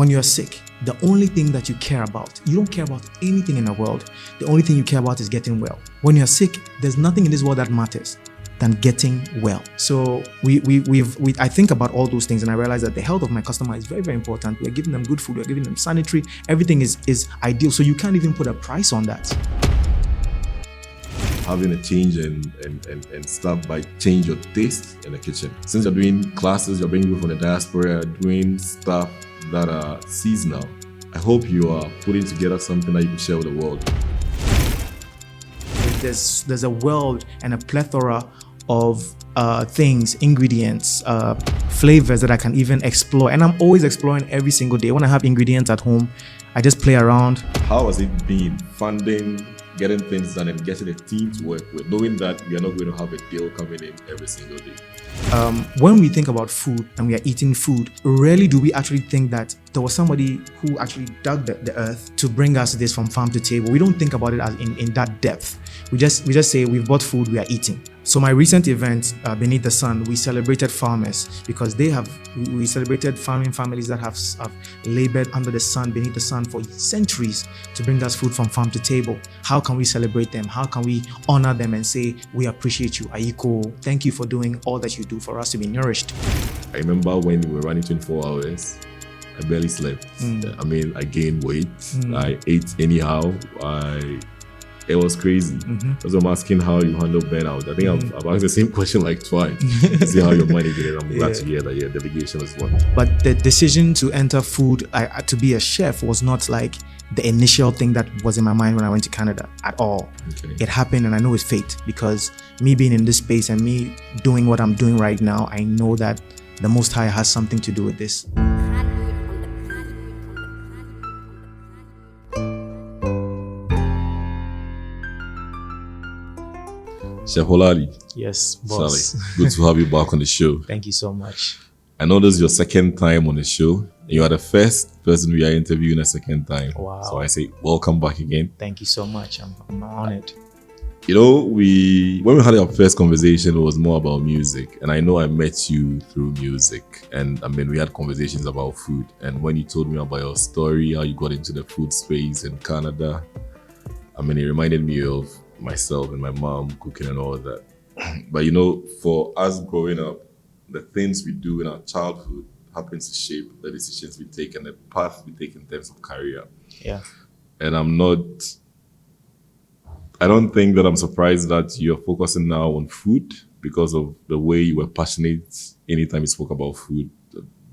when you're sick, the only thing that you care about, you don't care about anything in the world. The only thing you care about is getting well. When you're sick, there's nothing in this world that matters than getting well. So I think about all those things, and I realize that the health of my customer is very, very important. We're giving them good food, we're giving them sanitary, everything is ideal. So you can't even put a price on that. Having a change and stuff by change your taste in the kitchen. Since you're doing classes, you're bringing people from the diaspora, doing stuff that are seasonal. I hope you are putting together something that you can share with the world. There's a world and a plethora of things, ingredients, flavors that I can even explore. And I'm always exploring every single day. When I have ingredients at home, I just play around. How has it been funding, getting things done, and getting a team to work with, knowing that we are not going to have a deal coming in every single day? When we think about food and we are eating food, rarely do we actually think that there was somebody who actually dug the earth to bring us this from farm to table. We don't think about it as in that depth. We just say we've bought food, we are eating. So my recent event, Beneath the Sun, we celebrated farmers because we celebrated farming families that have labored under the sun, beneath the sun for centuries to bring us food from farm to table. How can we celebrate them? How can we honor them and say, we appreciate you, Ayiko, thank you for doing all that you do for us to be nourished. I remember when we were running 24 hours, I barely slept. I mean, I gained weight. I ate anyhow. It was crazy. So I'm asking how you handle burnout. I think I've asked the same question like twice. See how you're managing it. I'm glad to hear that delegation is one. But the decision to enter food, to be a chef, was not like the initial thing that was in my mind when I went to Canada at all. Okay. It happened, and I know it's fate, because me being in this space and me doing what I'm doing right now, I know that the Most High has something to do with this. Chef Xorlali. Yes, boss. Sally, good to have you back on the show. Thank you so much. I know this is your second time on the show. You are the first person we are interviewing a second time. Wow. So I say welcome back again. Thank you so much. I'm honored. You know, when we had our first conversation, it was more about music. And I know I met you through music. And I mean, we had conversations about food. And when you told me about your story, how you got into the food space in Canada, I mean, it reminded me of myself and my mom cooking and all of that. But you know, for us growing up, the things we do in our childhood happens to shape the decisions we take and the path we take in terms of career. Yeah. And I don't think that I'm surprised that you're focusing now on food because of the way you were passionate anytime you spoke about food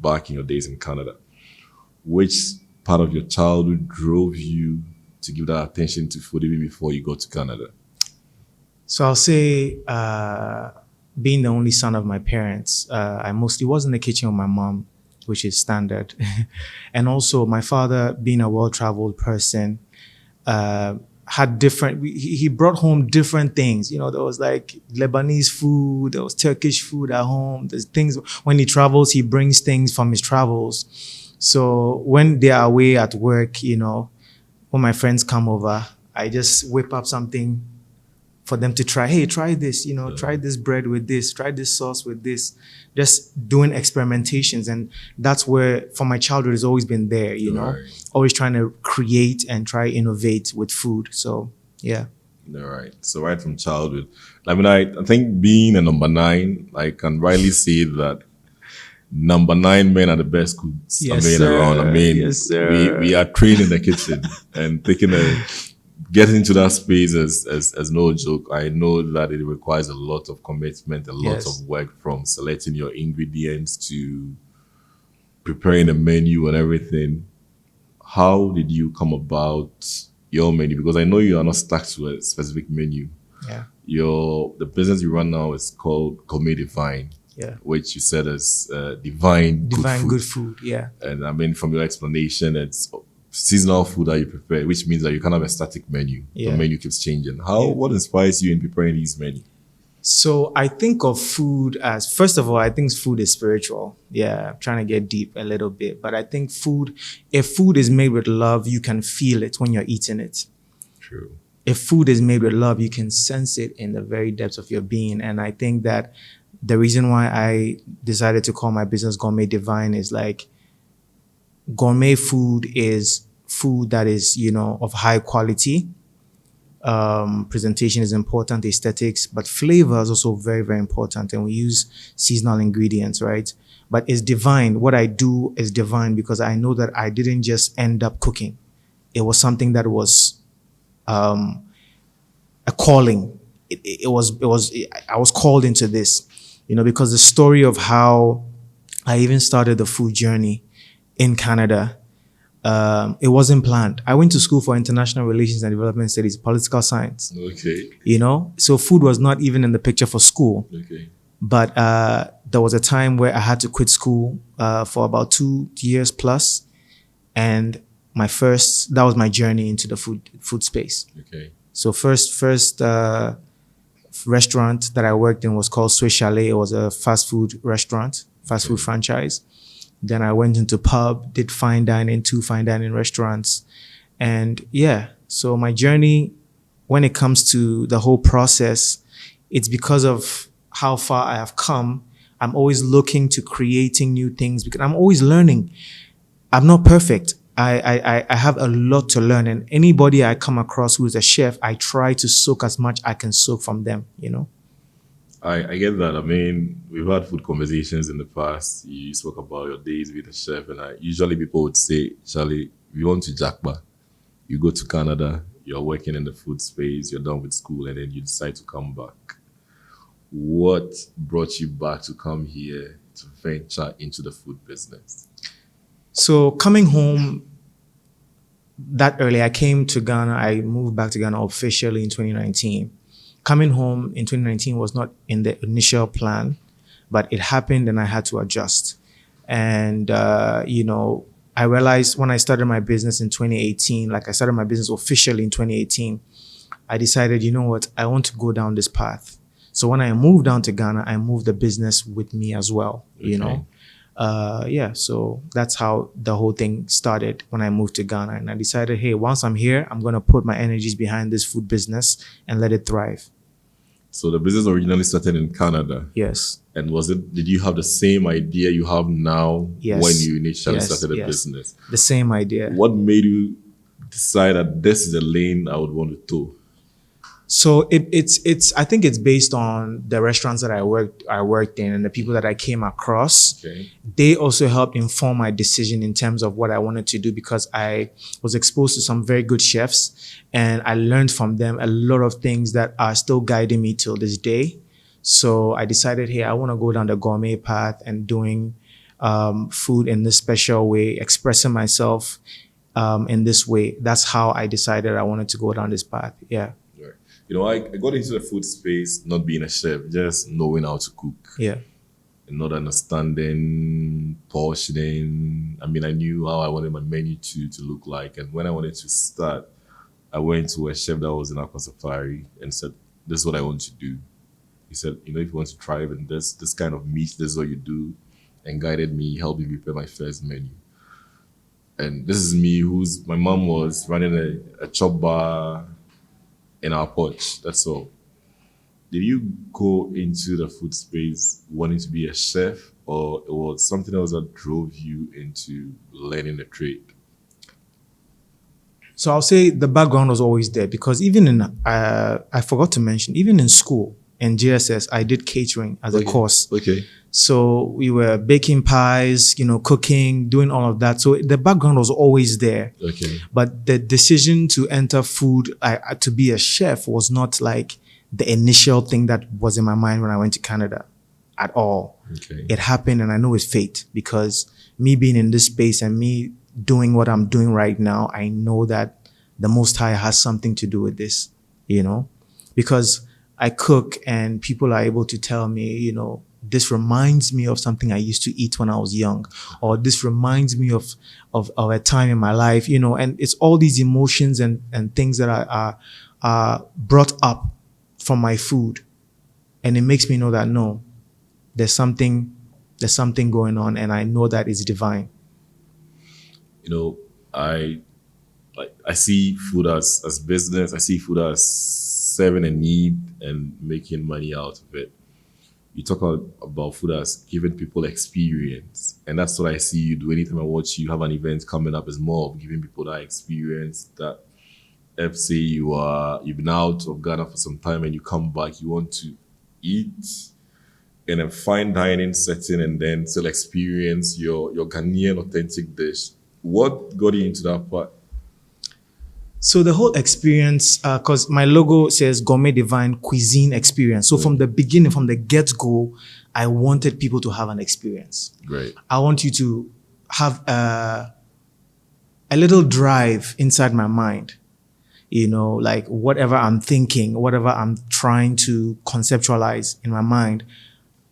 back in your days in Canada. Which part of your childhood drove you to give that attention to food even before you got to Canada? So I'll say, being the only son of my parents, I mostly was in the kitchen with my mom, which is standard. And also my father, being a well-traveled person, had he brought home different things. You know, there was like Lebanese food, there was Turkish food at home. There's things, when he travels, he brings things from his travels. So when they are away at work, you know, when my friends come over, I just whip up something for them to try. Hey, try this, you know, try this bread with this, try this sauce with this, just doing experimentations. And that's where, from my childhood, has always been there, you know, always trying to create and try innovate with food. So, yeah. All right. So right from childhood, I mean, I think being a number 9, I can rightly say that number 9 men are the best cooks around. I mean, we are trained in the kitchen and getting into that space as no joke. I know that it requires a lot of commitment, a lot of work, from selecting your ingredients to preparing a menu and everything. How did you come about your menu? Because I know you are not stuck to a specific menu. Yeah. The business you run now is called Gourmet Divine. Yeah. Which you said is divine good food. Yeah. And I mean, from your explanation, it's seasonal food that you prepare, which means that you can't have a static menu. Yeah. The menu keeps changing. What inspires you in preparing these menus? So I think of food as, first of all, I think food is spiritual. Yeah, I'm trying to get deep a little bit. But I think if food is made with love, you can feel it when you're eating it. True. If food is made with love, you can sense it in the very depths of your being. And I think that the reason why I decided to call my business Gourmet Divine is like, gourmet food is food that is, of high quality. Presentation is important, aesthetics, but flavor is also very, very important. And we use seasonal ingredients, right? But it's divine. What I do is divine because I know that I didn't just end up cooking. It was something that was a calling. I was called into this, because the story of how I even started the food journey in Canada, it wasn't planned. I went to school for international relations and development studies, political science. Okay. So food was not even in the picture for school. Okay. But there was a time where I had to quit school for about 2 years plus, and that was my journey into the food space. Okay. So first restaurant that I worked in was called Swiss Chalet. It was a fast food restaurant, food franchise. Then I went into pub, did two fine dining restaurants. And so my journey, when it comes to the whole process, it's because of how far I have come. I'm always looking to creating new things because I'm always learning. I'm not perfect. I have a lot to learn, and anybody I come across who is a chef, I try to soak as much I can soak from them, I get that. I mean, we've had food conversations in the past. You spoke about your days with a chef, and usually people would say, Charlie, we want to jackpot. You go to Canada, you're working in the food space, you're done with school, and then you decide to come back. What brought you back to come here to venture into the food business? So coming home that early, I came to Ghana. I moved back to Ghana officially in 2019. Coming home in 2019 was not in the initial plan, but it happened and I had to adjust. And, I realized when I started my business in 2018, like I started my business officially in 2018, I decided, you know what, I want to go down this path. So when I moved down to Ghana, I moved the business with me as well, so that's how the whole thing started when I moved to Ghana. And I decided, hey, once I'm here, I'm going to put my energies behind this food business and let it thrive. So the business originally started in Canada. Yes. And did you have the same idea you have now when you initially started the business? The same idea. What made you decide that this is the lane I would want to do? So it's I think it's based on the restaurants that I worked in and the people that I came across. Okay. They also helped inform my decision in terms of what I wanted to do because I was exposed to some very good chefs and I learned from them a lot of things that are still guiding me till this day. So I decided, hey, I want to go down the gourmet path and doing food in this special way, expressing myself in this way. That's how I decided I wanted to go down this path. Yeah. I got into the food space not being a chef, just knowing how to cook. Yeah. And not understanding, portioning. I mean, I knew how I wanted my menu to look like. And when I wanted to start, I went to a chef that was in Aqua Safari and said, this is what I want to do. He said, if you want to thrive in this kind of meat, this is what you do. And guided me, helped me prepare my first menu. And this is me my mom was running a chop bar in our porch, that's all. Did you go into the food space wanting to be a chef, or it was something else that drove you into learning the trade? So I'll say the background was always there because even in, I forgot to mention, even in school, in GSS, I did catering as a course. Okay. So we were baking pies, cooking, doing all of that. So the background was always there. Okay. But the decision to enter food, to be a chef was not like the initial thing that was in my mind when I went to Canada at all. Okay. It happened and I know it's fate because me being in this space and me doing what I'm doing right now, I know that the Most High has something to do with this, because I cook and people are able to tell me, this reminds me of something I used to eat when I was young, or this reminds me of a time in my life, and it's all these emotions and things that are brought up from my food. And it makes me know that, no, there's something going on and I know that it's divine. I see food as business. I see food as serving a need and making money out of it. you talk about food as giving people experience. And that's what I see you do. Anytime I watch you have an event coming up, is more of giving people that experience that if say you've been out of Ghana for some time and you come back, you want to eat in a fine dining setting and then still experience your Ghanaian authentic dish. What got you into that part? So the whole experience, because my logo says Gourmet Divine Cuisine Experience. So from the beginning, from the get-go, I wanted people to have an experience. Great. I want you to have a little drive inside my mind. You know, like whatever I'm thinking, whatever I'm trying to conceptualize in my mind,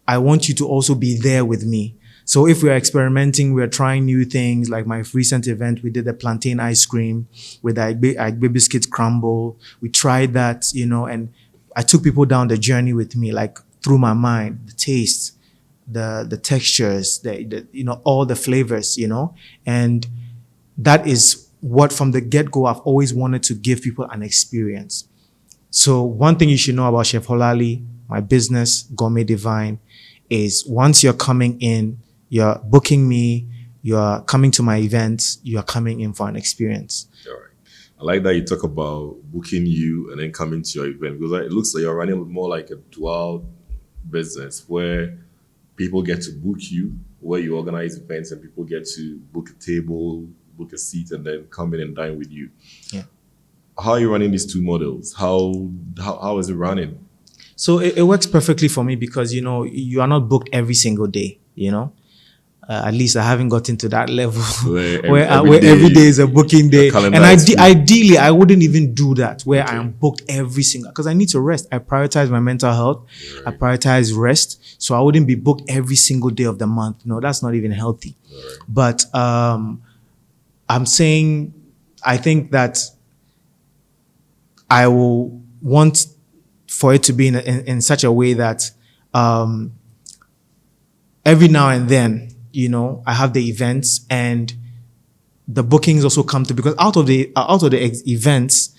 I want you to also be there with me. So if we're experimenting, we're trying new things, like my recent event, we did a plantain ice cream with Agbe biscuit crumble. We tried that, you know, and I took people down the journey with me, like through my mind, the taste, the textures, the you know, all the flavors, you know, and that is what from the get-go I've always wanted to give people an experience. So one thing you should know about Chef Xorlali, my business, Gourmet Divine, is once you're coming in, you're booking me, you're coming to my events, you're coming in for an experience. All right. I like that you talk about booking you and then coming to your event, because it looks like you're running more like a dual business where people get to book you, where you organize events and people get to book a table, book a seat, and then come in and dine with you. Yeah. How are you running these two models? How is it running? So it works perfectly for me because, you know, you are not booked every single day, you know. At least I haven't gotten to that level where every day is a booking day. And ideally, I wouldn't even do that where I am booked every single, because I need to rest. I prioritize my mental health. Right. I prioritize rest. So I wouldn't be booked every single day of the month. No, that's not even healthy. Right. But I'm saying, I think that I will want for it to be in such a way that every now and then, you know, I have the events and the bookings also come to, because out of the events,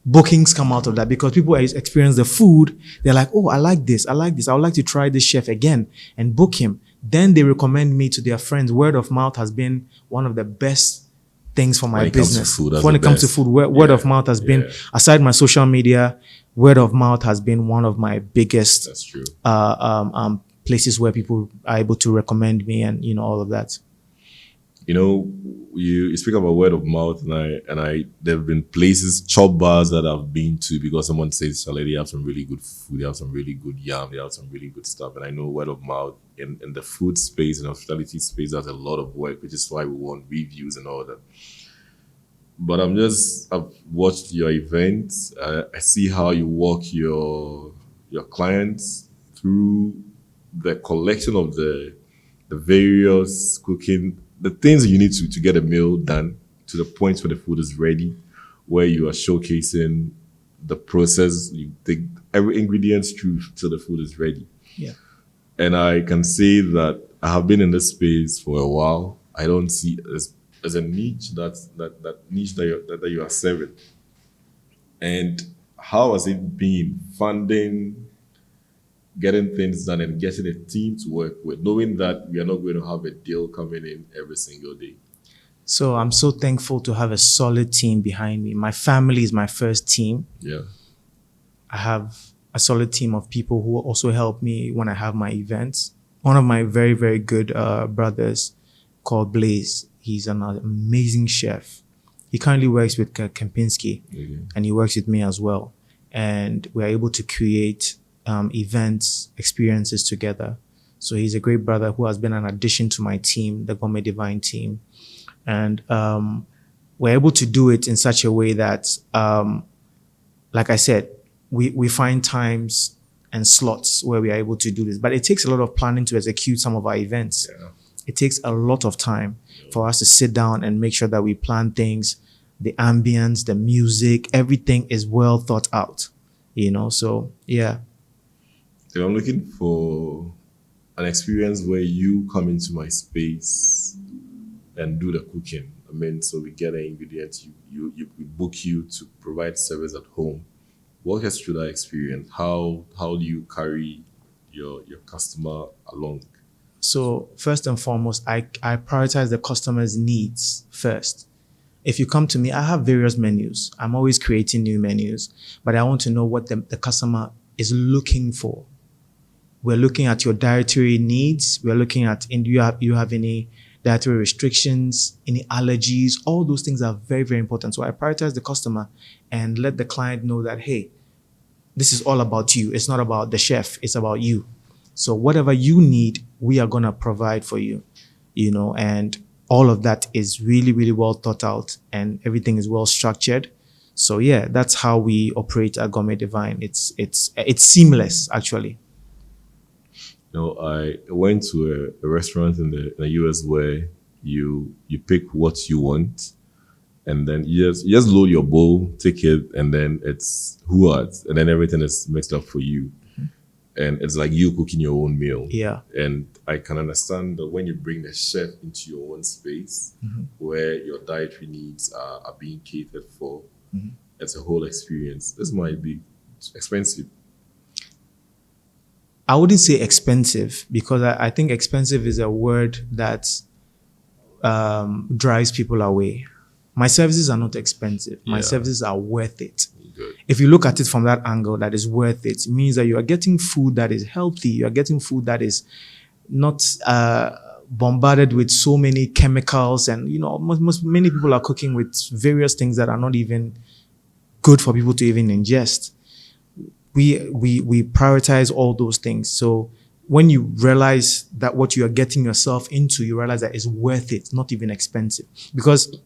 bookings come out of that because people experience the food. They're like, oh, I like this. I like this. I would like to try this chef again and book him. Then they recommend me to their friends. Word of mouth has been one of the best things for my business. When it comes to food, word of mouth has been, aside my social media, word of mouth has been one of my biggest That's true. Places where people are able to recommend me and, you know, all of that. You know, you speak about word of mouth, and I there have been places, chop bars that I've been to because someone says, Charlie, they have some really good food, they have some really good yam, they have some really good stuff. And I know word of mouth in the food space and hospitality space, there's a lot of work, which is why we want reviews and all that. But I've watched your events. I see how you walk your clients through the collection of the various cooking, the things you need to get a meal done to the point where the food is ready, where you are showcasing the process. You take every ingredient through till the food is ready. Yeah. And I can say that I have been in this space for a while. I don't see as a niche that niche that you are serving. And how has it been funding, getting things done and getting a team to work with, knowing that we are not going to have a deal coming in every single day? So I'm so thankful to have a solid team behind me. My family is my first team. Yeah. I have a solid team of people who also help me when I have my events. One of my very, very good brothers called Blaze, he's an amazing chef. He currently works with Kempinski, and he works with me as well. And we're able to create events, experiences together. So he's a great brother who has been an addition to my team, the Gourmet Divine team. And we're able to do it in such a way that, like I said, we find times and slots where we are able to do this. But it takes a lot of planning to execute some of our events. Yeah. It takes a lot of time for us to sit down and make sure that we plan things, the ambience, the music, everything is well thought out, you know? So, yeah. So I'm looking for an experience where you come into my space and do the cooking. I mean, so we get an ingredient, we book you to provide service at home. Walk us through that experience. How do you carry your customer along? So first and foremost, I prioritize the customer's needs first. If you come to me, I have various menus. I'm always creating new menus, but I want to know what the customer is looking for. We're looking at your dietary needs. We're looking at, do you have any dietary restrictions, any allergies? All those things are very, very important. So I prioritize the customer and let the client know that, hey, this is all about you. It's not about the chef. It's about you. So whatever you need, we are going to provide for you, and all of that is really, really well thought out and everything is well structured. So yeah, that's how we operate at Gourmet Divine. It's seamless, actually. I went to a restaurant in the US where you pick what you want, and then you just load your bowl, take it, and then it's what, and then everything is mixed up for you. And it's like you cooking your own meal. Yeah. And I can understand that when you bring the chef into your own space where your dietary needs are being catered for, it's a whole experience. This might be expensive. I wouldn't say expensive, because I think expensive is a word that drives people away. My services are not expensive. My services are worth it. Good. If you look at it from that angle, that is worth it. It means that you are getting food that is healthy. You are getting food that is not bombarded with so many chemicals. And, many people are cooking with various things that are not even good for people to even ingest. We prioritize all those things. So when you realize that what you are getting yourself into, you realize that it's worth it, not even expensive. Because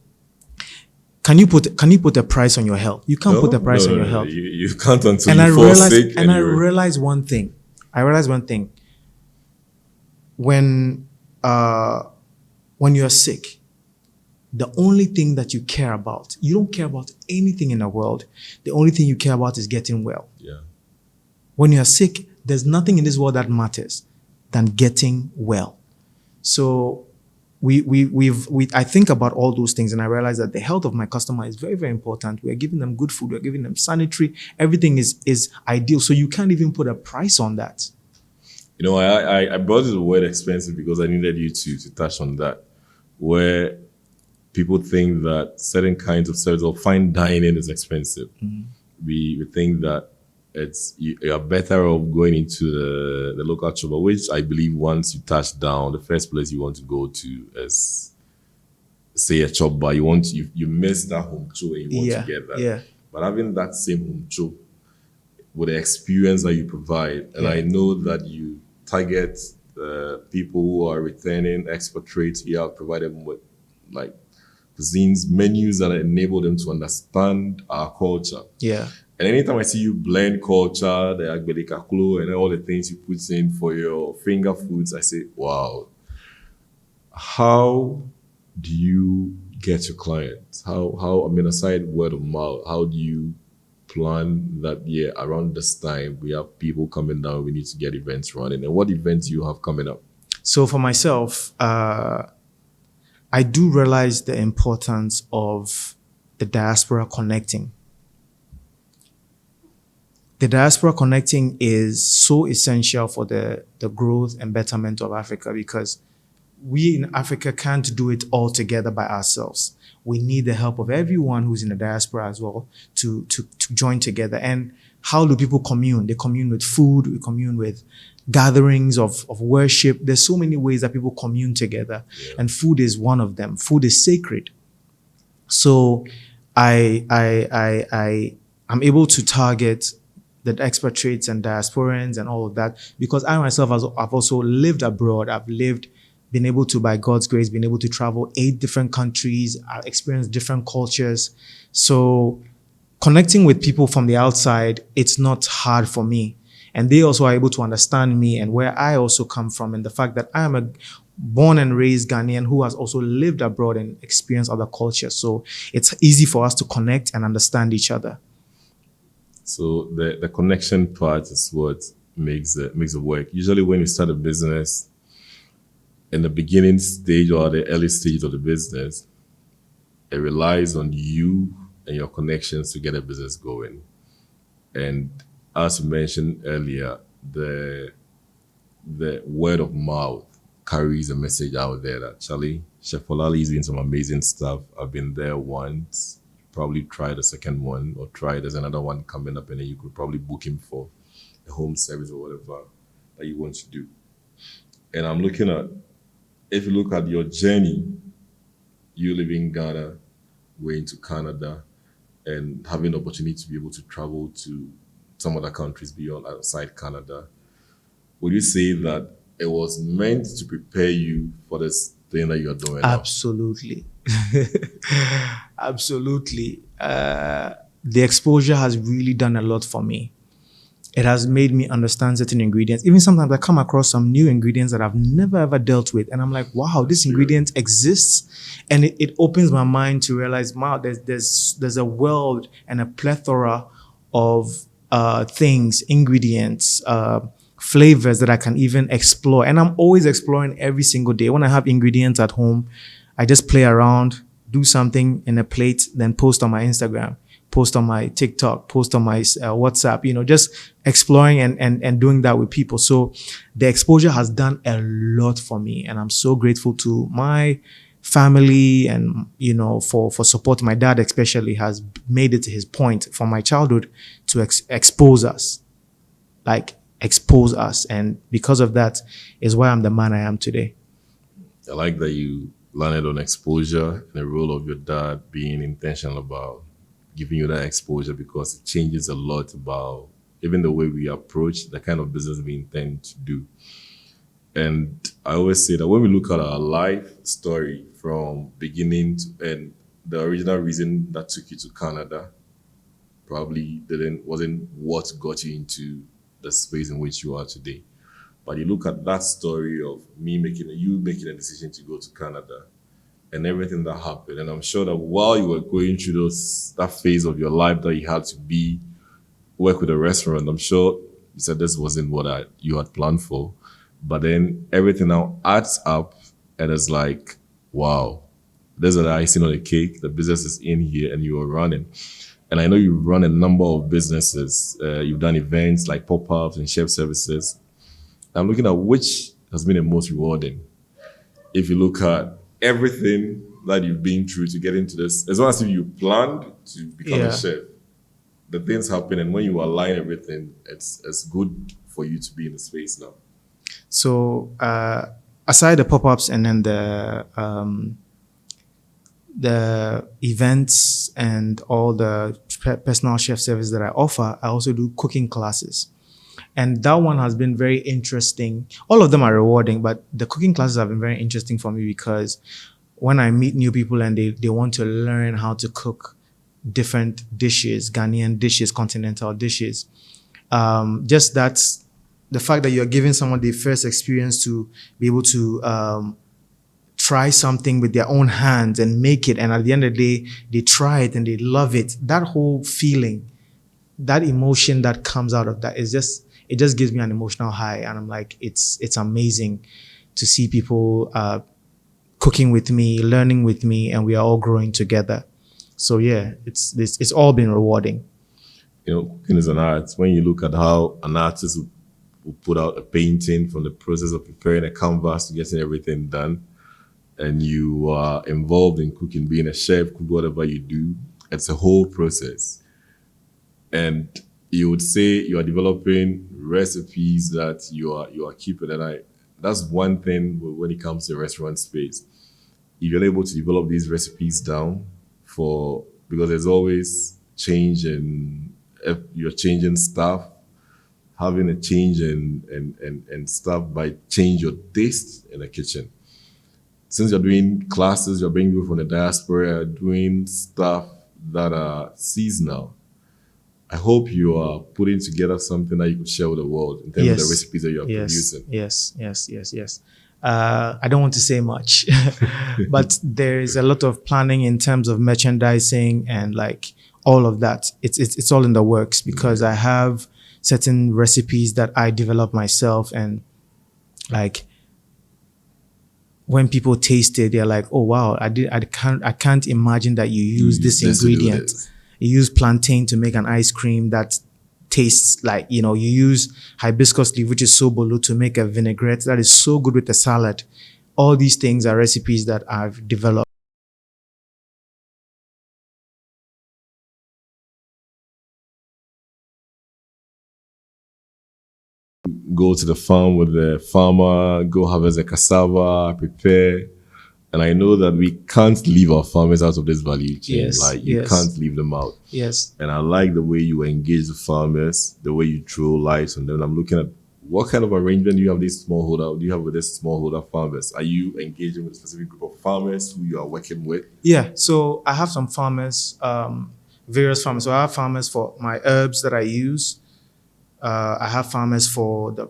can you put a price on your health? You can't put a price on your health. You can't until you fall sick. And I realized one thing. When you're sick, the only thing that you care about, you don't care about anything in the world. The only thing you care about is getting well. Yeah. When you're sick, there's nothing in this world that matters than getting well. So I think about all those things, and I realize that the health of my customer is very, very important. We're giving them good food. We're giving them sanitary. Everything is ideal. So you can't even put a price on that. I brought the word expensive because I needed you to touch on that, where people think that certain kinds of service or fine dining is expensive. We think that you are better off going into the local shop, which I believe once you touch down, the first place you want to go to is, say, a chop bar. You miss that home chop and you want to get that. Yeah. But having that same home chop with the experience that you provide, and I know that you target people who are returning expatriates, you have provided them with like cuisines, menus that enable them to understand our culture. Yeah. And anytime I see you blend culture, the agbedekaklo and all the things you put in for your finger foods, I say, wow. How do you get your clients? Aside word of mouth, how do you plan that, around this time, we have people coming down, we need to get events running? And what events do you have coming up? So for myself, I do realize the importance of the diaspora connecting. The diaspora connecting is so essential for the growth and betterment of Africa, because we in Africa can't do it all together by ourselves. We need the help of everyone who's in the diaspora as well to join together. And how do people commune? They commune with food, we commune with gatherings of worship. There's so many ways that people commune together, and food is one of them. Food is sacred. So I'm able to target the expatriates and diasporans and all of that, because I myself I've also lived abroad. Been able to, by God's grace, been able to travel 8 different countries, experience different cultures. So connecting with people from the outside, it's not hard for me. And they also are able to understand me and where I also come from, and the fact that I am a born and raised Ghanaian who has also lived abroad and experienced other cultures. So it's easy for us to connect and understand each other. So the connection part is what makes it work. Usually when you start a business, in the beginning stage or the early stage of the business, it relies on you and your connections to get a business going. And as you mentioned earlier, the the word of mouth carries a message out there that Charlie, Chef Xorlali is doing some amazing stuff. I've been there once. Probably try the second one or try there's another one coming up and then you could probably book him for a home service or whatever that you want to do. And I'm looking at, if you look at your journey, you live in Ghana, going to Canada, and having the opportunity to be able to travel to some other countries beyond outside Canada, would you say that it was meant to prepare you for this thing that you're doing now? Absolutely. Absolutely. The exposure has really done a lot for me. It has made me understand certain ingredients. Even sometimes I come across some new ingredients that I've never ever dealt with. And I'm like, wow, this ingredient exists. And it opens my mind to realize, wow, there's a world and a plethora of things, ingredients, flavors that I can even explore. And I'm always exploring every single day. When I have ingredients at home, I just play around, do something in a plate, then post on my Instagram, post on my TikTok, post on my WhatsApp, just exploring and doing that with people. So the exposure has done a lot for me. And I'm so grateful to my family and, for support. My dad especially has made it his point from my childhood to expose us. Expose us. And because of that is why I'm the man I am today. I like that you landed on exposure and the role of your dad being intentional about giving you that exposure, because it changes a lot about even the way we approach the kind of business we intend to do. And I always say that when we look at our life story from beginning to end, the original reason that took you to Canada probably wasn't what got you into the space in which you are today. But you look at that story of you making a decision to go to Canada and everything that happened. And I'm sure that while you were going through that phase of your life that you had to work with a restaurant, I'm sure you said this wasn't what you had planned for. But then everything now adds up and it's like, wow, there's the icing on the cake. The business is in here and you are running. And I know you run a number of businesses. You've done events like pop-ups and chef services. I'm looking at which has been the most rewarding. If you look at everything that you've been through to get into this, as long as you planned to become a chef, the things happen, and when you align everything, it's good for you to be in the space now. So aside the pop-ups and then the events and all the personal chef service that I offer, I also do cooking classes. And that one has been very interesting. All of them are rewarding, but the cooking classes have been very interesting for me because when I meet new people and they want to learn how to cook different dishes, Ghanaian dishes, continental dishes, just that's the fact that you're giving someone the first experience to be able to try something with their own hands and make it. And at the end of the day, they try it and they love it. That whole feeling, that emotion that comes out of that is it just gives me an emotional high. And I'm like, it's amazing to see people cooking with me, learning with me, and we are all growing together. So yeah, it's all been rewarding. Cooking is an art. When you look at how an artist will put out a painting from the process of preparing a canvas to getting everything done, and you are involved in cooking, being a chef, cook whatever you do, it's a whole process. And you would say you are developing recipes that you are keeping. And that's one thing when it comes to restaurant space. If you're able to develop these recipes down because there's always change, and if you're changing stuff, having a change and stuff by change your taste in the kitchen. Since you're doing classes, you're bringing people from the diaspora, you're doing stuff that are seasonal. I hope you are putting together something that you could share with the world in terms of the recipes that you are producing. Yes. I don't want to say much, but there is a lot of planning in terms of merchandising and all of that. It's all in the works because I have certain recipes that I develop myself, and when people taste it, they're like, "Oh wow, I can't imagine that you use this ingredient. You use plantain to make an ice cream that tastes like, you use hibiscus leaf, which is sobolo, to make a vinaigrette that is so good with a salad. All these things are recipes that I've developed. Go to the farm with the farmer, go harvest the cassava, prepare. And I know that we can't leave our farmers out of this value chain. Yes, Like, you can't leave them out. Yes. And I like the way you engage the farmers, the way you throw light on them. I'm looking at what kind of arrangement do you have with this smallholder farmers? Are you engaging with a specific group of farmers who you are working with? Yeah, so I have some farmers, various farmers. So I have farmers for my herbs that I use. I have farmers for the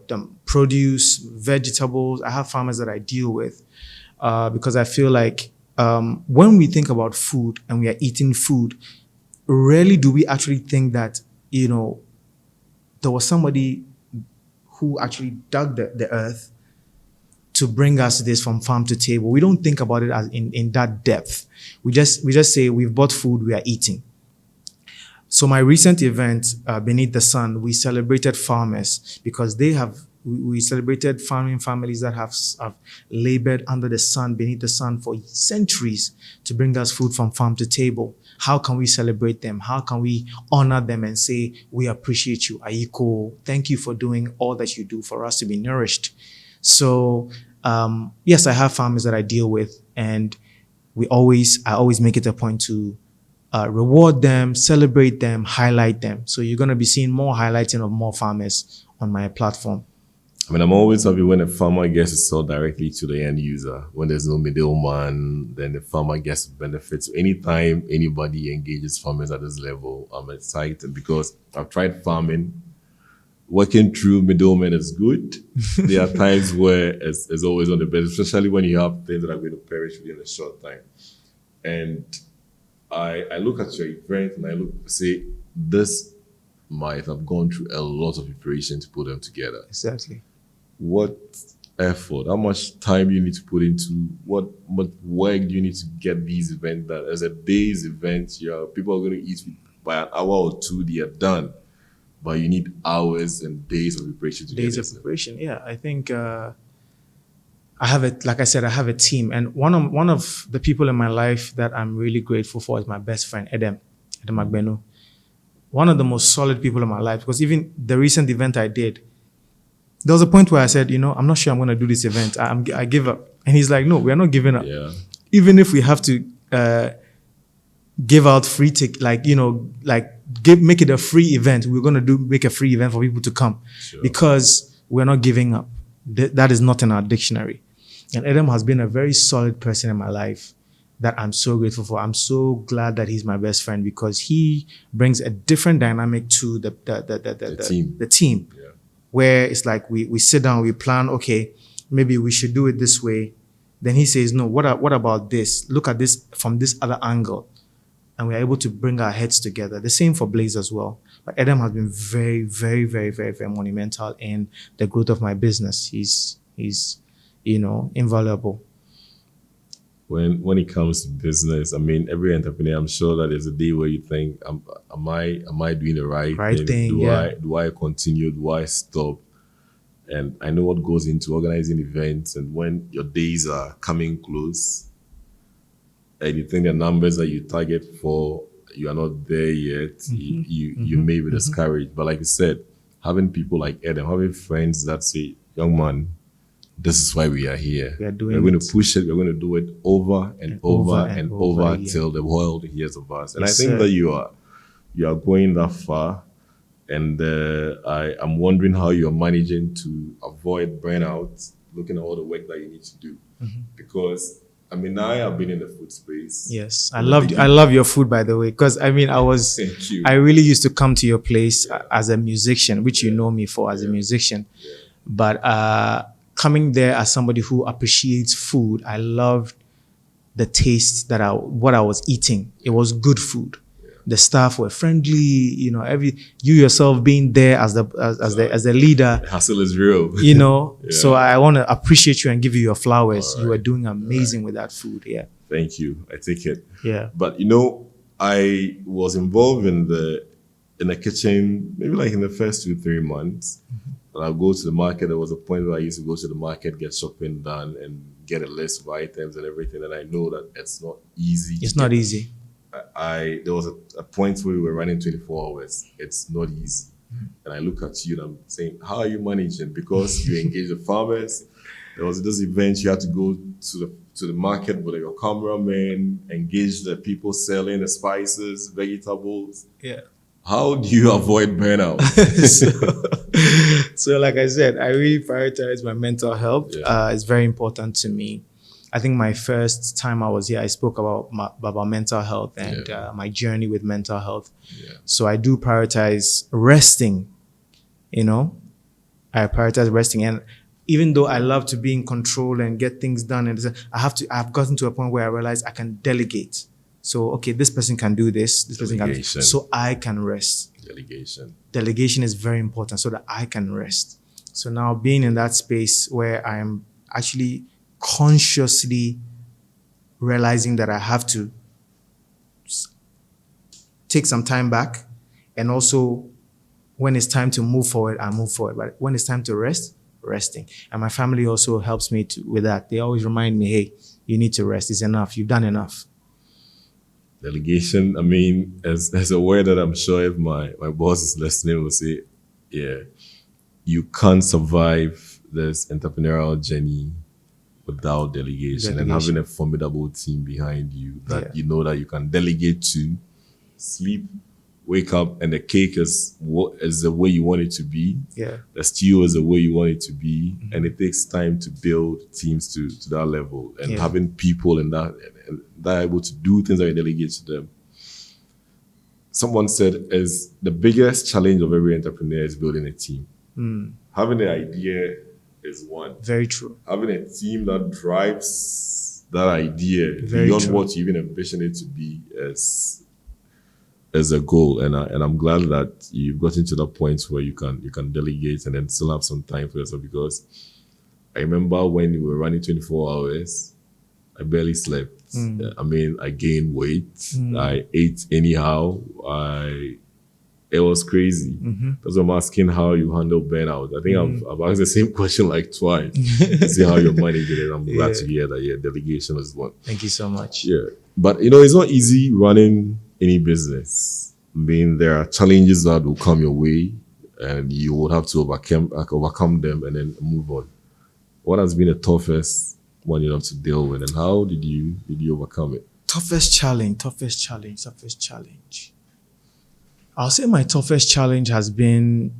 produce, vegetables. I have farmers that I deal with because I feel like when we think about food and we are eating food, rarely do we actually think that, there was somebody who actually dug the earth to bring us this from farm to table. We don't think about it as in that depth. We just say we've bought food, we are eating. So my recent event, Beneath the Sun, we celebrated farmers because we celebrated farming families that have labored under the sun, beneath the sun for centuries to bring us food from farm to table. How can we celebrate them? How can we honor them and say, we appreciate you, Aiko. Thank you for doing all that you do for us to be nourished. So, yes, I have farmers that I deal with, and I always make it a point to reward them, celebrate them, highlight them. So you're going to be seeing more highlighting of more farmers on my platform. I mean, I'm always happy when a farmer gets to sell directly to the end user. When there's no middleman, then the farmer gets benefits. Anytime anybody engages farmers at this level, I'm excited because I've tried farming. Working through middlemen is good. There are times where it's always on the best, especially when you have things that are going to perish within a short time. And I look at your event and I say, this might have gone through a lot of preparation to put them together. Exactly. What effort, how much time you need to put into, what work do you need to get these events done? As a day's event, people are going to eat by an hour or two, they are done. But you need hours and days of preparation to get this. Days of preparation, yeah. I think I have a team. And one of the people in my life that I'm really grateful for is my best friend, Edem Agbenu. One of the most solid people in my life, because even the recent event I did, there was a point where I said, I'm not sure I'm going to do this event. I give up. And he's like, no, we're not giving up. Yeah. Even if we have to give out free tickets, make it a free event, we're going to make a free event for people to come. Sure. Because we're not giving up. That is not in our dictionary. And Adam has been a very solid person in my life that I'm so grateful for. I'm so glad that he's my best friend because he brings a different dynamic to the team. Yeah. Where it's like we sit down, we plan, okay, maybe we should do it this way. Then he says, no, what about this? Look at this from this other angle. And we're able to bring our heads together. The same for Blaze as well. But Adam has been very, very, very, very, very monumental in the growth of my business. He's invaluable. When it comes to business, I mean, every entrepreneur, I'm sure that there's a day where you think, am I doing the right thing? Do I continue? Do I stop? And I know what goes into organizing events, and when your days are coming close, and you think the numbers that you target for, you are not there yet, you may be discouraged. But like you said, having people like Adam, having friends that say, young man, this is why we are here. We're going to push it. We're going to do it over and over till the world hears of us. And yes, I think that you are going that far. And I'm wondering how you're managing to avoid burnout, looking at all the work that you need to do. Because I mean, I have been in the food space. Yes, I love your food, by the way. Because I mean, Thank you. I really used to come to your place as a musician, which you know me for as a musician. Yeah. But coming there as somebody who appreciates food, I loved the taste what I was eating. It was good food. Yeah. The staff were friendly. You yourself being there as the leader. The hustle is real. Yeah. So I want to appreciate you and give you your flowers. Right. You were doing amazing with that food. Yeah. Thank you. I take it. Yeah. But I was involved in the in the kitchen, maybe like in the first 2-3 months. And I'll go to the market. There was a point where I used to go to the market, get shopping done, and get a list of items and everything. And I know that it's not easy. It's not easy. There was a point where we were running 24 hours. It's not easy. And I look at you and I'm saying, how are you managing? Because you engage the farmers. There was this event you had to go to the market with your cameraman, engage the people selling the spices, vegetables. Yeah. How do you avoid burnout? So like I said, I really prioritize my mental health. Yeah. It's very important to me. I think my first time I was here, I spoke about mental health and my journey with mental health. Yeah. So I do prioritize resting, I prioritize resting. And even though I love to be in control and get things done, and I've gotten to a point where I realize I can delegate. So, okay, this person can do this, this person can, so I can rest. Delegation is very important so that I can rest. So now being in that space where I am actually consciously realizing that I have to take some time back, and also when it's time to move forward, I move forward. But when it's time to rest, resting. And my family also helps me with that. They always remind me, hey, you need to rest. It's enough. You've done enough. Delegation, I mean, as a word that I'm sure if my boss is listening will say, yeah, you can't survive this entrepreneurial journey without delegation. And having a formidable team behind you that you know that you can delegate to, sleep, wake up, and the cake is the way you want it to be. Yeah. The stew is the way you want it to be. Mm-hmm. And it takes time to build teams to that level. And having people in that are able to do things that you delegate to them. Someone said is the biggest challenge of every entrepreneur is building a team. Having the idea is one. Very true. Having a team that drives that idea beyond what you even envision it to be is a goal. And I'm glad that you've gotten to the point where you can delegate and then still have some time for yourself, because I remember when we were running 24 hours, I barely slept. I mean, I gained weight. I ate anyhow. It was crazy. That's why I'm asking how you handle burnout. I think I've asked the same question like twice to see how you're managing it. I'm glad to hear that. Delegation is one. Thank you so much. Yeah, but it's not easy running any business. I mean, there are challenges that will come your way, and you will have to overcome them and then move on. What has been the toughest one you have to deal with, and how did you overcome it? Toughest challenge. I'll say my toughest challenge has been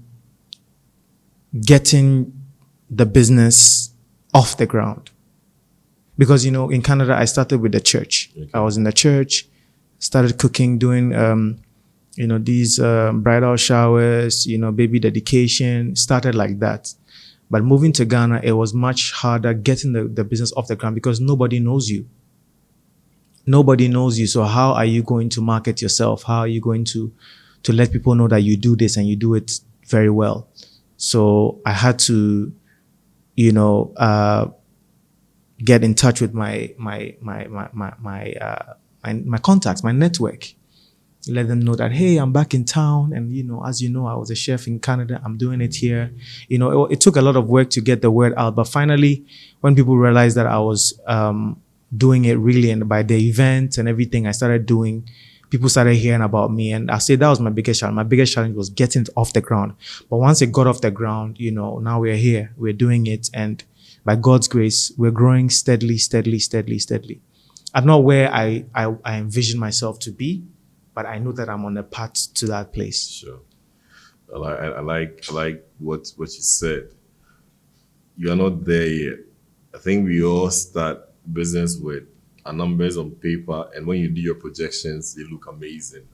getting the business off the ground. Because, in Canada, I started with the church. Okay. I was in the church, started cooking, doing, these bridal showers, baby dedication, started like that. But moving to Ghana, it was much harder getting the business off the ground because nobody knows you. Nobody knows you. So how are you going to market yourself? How are you going to let people know that you do this and you do it very well? So I had to, get in touch with my contacts, my network. Let them know that, hey, I'm back in town. And, as you know, I was a chef in Canada. I'm doing it here. It took a lot of work to get the word out. But finally, when people realized that I was doing it really, and by the event and everything I started doing, people started hearing about me. And I say that was my biggest challenge. My biggest challenge was getting it off the ground. But once it got off the ground, now we're here. We're doing it. And by God's grace, we're growing steadily. I'm not where I envision myself to be, but I know that I'm on the path to that place. Sure. I like what you said. You're not there yet. I think we all start business with our numbers on paper, and when you do your projections, they look amazing.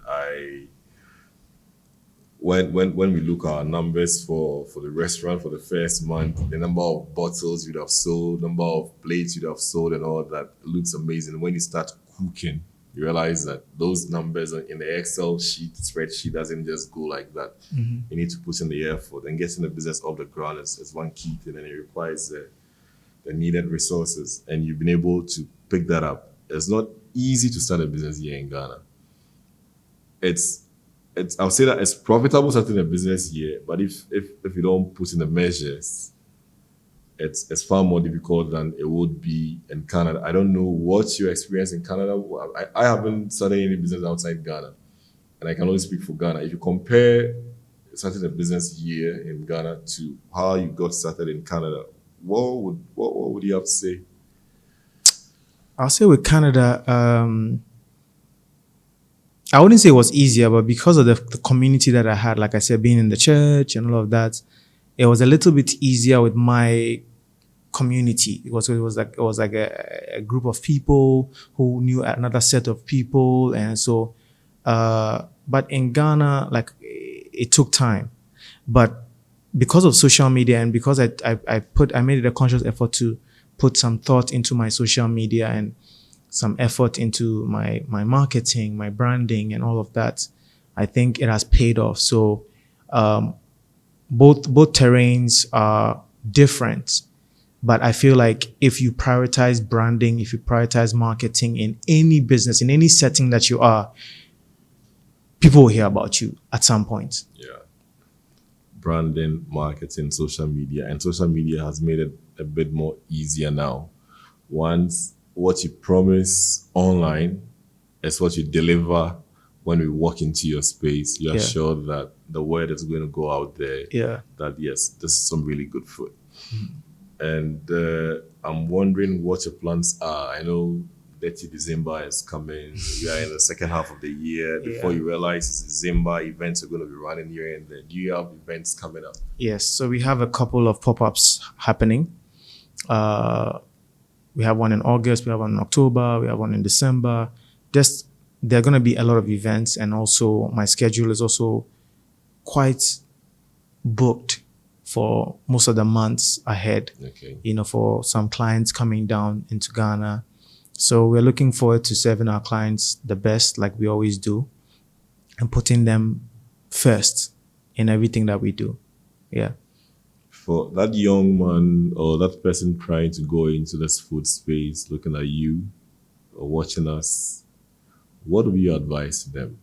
When we look at our numbers for the restaurant for the first month, the number of bottles you'd have sold, number of plates you'd have sold, and all that looks amazing. When you start cooking, you realize that those numbers in the Excel spreadsheet doesn't just go like that. You need to put in the effort, and getting the business off the ground is one key thing, and it requires the needed resources. And you've been able to pick that up. It's not easy to start a business here in Ghana. It's I'll say that it's profitable starting a business here, but if you don't put in the measures, it's far more difficult than it would be in Canada. I don't know what's your experience in Canada. I haven't started any business outside Ghana, and I can only speak for Ghana. If you compare starting a business here in Ghana to how you got started in Canada, what would you have to say? I'll say with Canada, I wouldn't say it was easier, but because of the community that I had, like I said, being in the church and all of that, it was a little bit easier with my community. It was like a group of people who knew another set of people, and so. But in Ghana, like it took time, but because of social media and because I made it a conscious effort to put some thought into my social media and some effort into my marketing, my branding, and all of that, I think it has paid off. So both terrains are different, but I feel like if you prioritize branding, if you prioritize marketing in any business, in any setting that you are, people will hear about you at some point. Yeah. Branding, marketing, social media, and social media has made it a bit more easier now. Once what you promise online is what you deliver when we walk into your space, you are sure that the word is going to go out there that yes, this is some really good food. And I'm wondering what your plans are. I know 30 December is coming. We are in the second half of the year. Before you realize it's December, events are going to be running here and there. Do you have events coming up? Yes. So we have a couple of pop-ups happening. We have one in August, we have one in October, we have one in December. There are going to be a lot of events, and also my schedule is also quite booked for most of the months ahead. Okay. For some clients coming down into Ghana. So we're looking forward to serving our clients the best, like we always do, and putting them first in everything that we do. Yeah. For that young man or that person trying to go into this food space, looking at you or watching us, what would be your advice to them?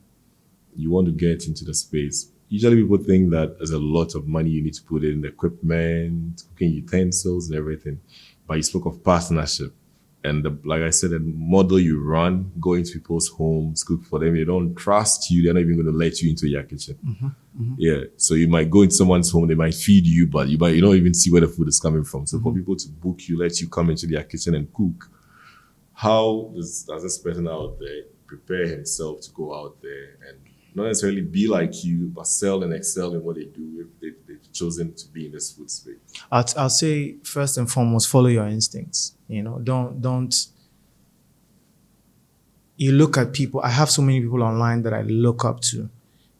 You want to get into the space. Usually people think that there's a lot of money you need to put in the equipment, cooking utensils and everything. But you spoke of partnership. And like I said, the model you run, go into people's homes, cook for them. They don't trust you. They're not even going to let you into your kitchen. Yeah. So you might go into someone's home. They might feed you, but you don't even see where the food is coming from. So for people to book you, let you come into their kitchen and cook, how does this person out there prepare himself to go out there and not necessarily be like you, but sell and excel in what they do if they've chosen to be in this food space? I'll say first and foremost, follow your instincts. Don't. You look at people. I have so many people online that I look up to,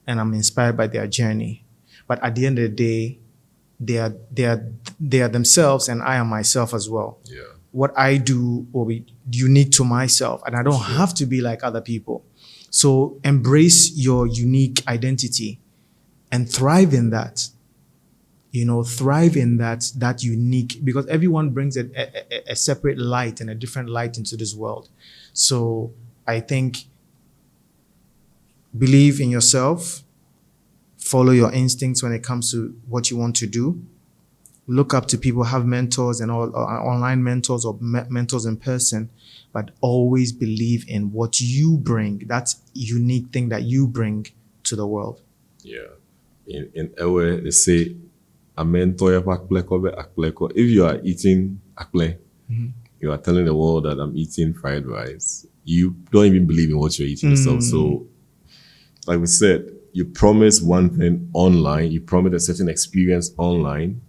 and I'm inspired by their journey. But at the end of the day, they are themselves, and I am myself as well. Yeah. What I do will be unique to myself, and I don't have to be like other people. So embrace your unique identity and thrive in that. Thrive in that unique, because everyone brings a separate light and a different light into this world. So I think believe in yourself, follow your instincts when it comes to what you want to do. Look up to people, have mentors and all, online mentors or mentors in person, but always believe in what you bring, that unique thing that you bring to the world. Yeah. In a way, they say, if you are eating akple, you are telling the world that I'm eating fried rice. You don't even believe in what you're eating yourself. So, like we said, you promise one thing online, you promise a certain experience online.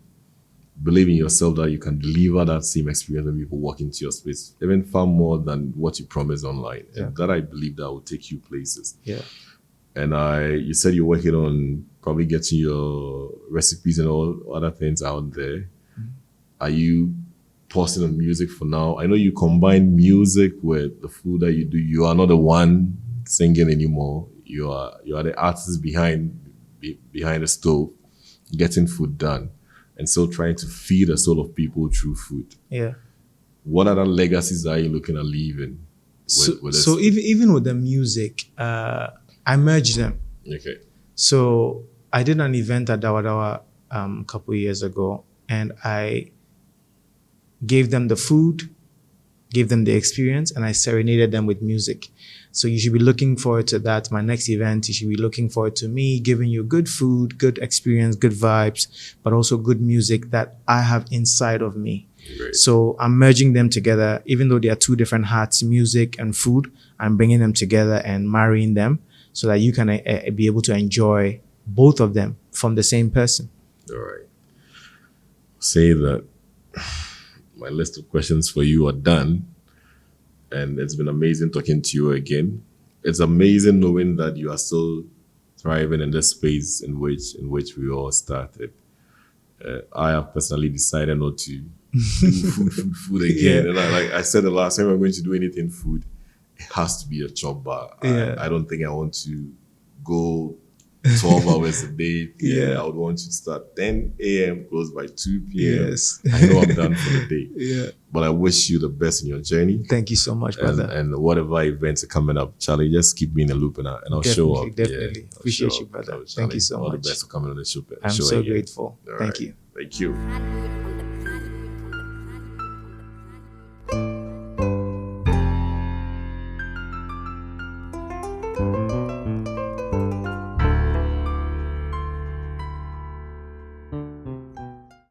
Believe in yourself that you can deliver that same experience when people walk into your space, even far more than what you promise online. Yeah. And that I believe that will take you places. Yeah. And you said you're working on probably getting your recipes and all other things out there. Are you pausing on music for now? I know you combine music with the food that you do. You are not the one singing anymore. You are the artist behind the stove, getting food done, and still trying to feed the soul of people through food. Yeah. What other legacies are you looking at leaving? So even with the music, I merge them. Okay. So I did an event at Dawadawa a couple of years ago, and I gave them the food, gave them the experience, and I serenaded them with music. So you should be looking forward to that. My next event, you should be looking forward to me giving you good food, good experience, good vibes, but also good music that I have inside of me. Great. So I'm merging them together, even though they are two different hearts, music and food. I'm bringing them together and marrying them so that you can be able to enjoy both of them from the same person. All right. Say that my list of questions for you are done. And it's been amazing talking to you again. It's amazing knowing that you are still thriving in this space in which we all started. I have personally decided not to do food again. Yeah. And like I said the last time we're going to do anything food, it has to be a chop bar. Yeah. I don't think I want to go 12 hours a day. Yeah. I would want to start 10 a.m., close by 2 p.m. Yes. I know I'm done for the day. Yeah. But I wish you the best in your journey. Thank you so much, brother. And whatever events are coming up, Charlie, just keep me in the loop and I'll show up. Definitely. Yeah, Appreciate show you, up. brother. Charlie, Thank you so all much. the best for coming on the show. I'm so grateful. All Thank right. you. Thank you.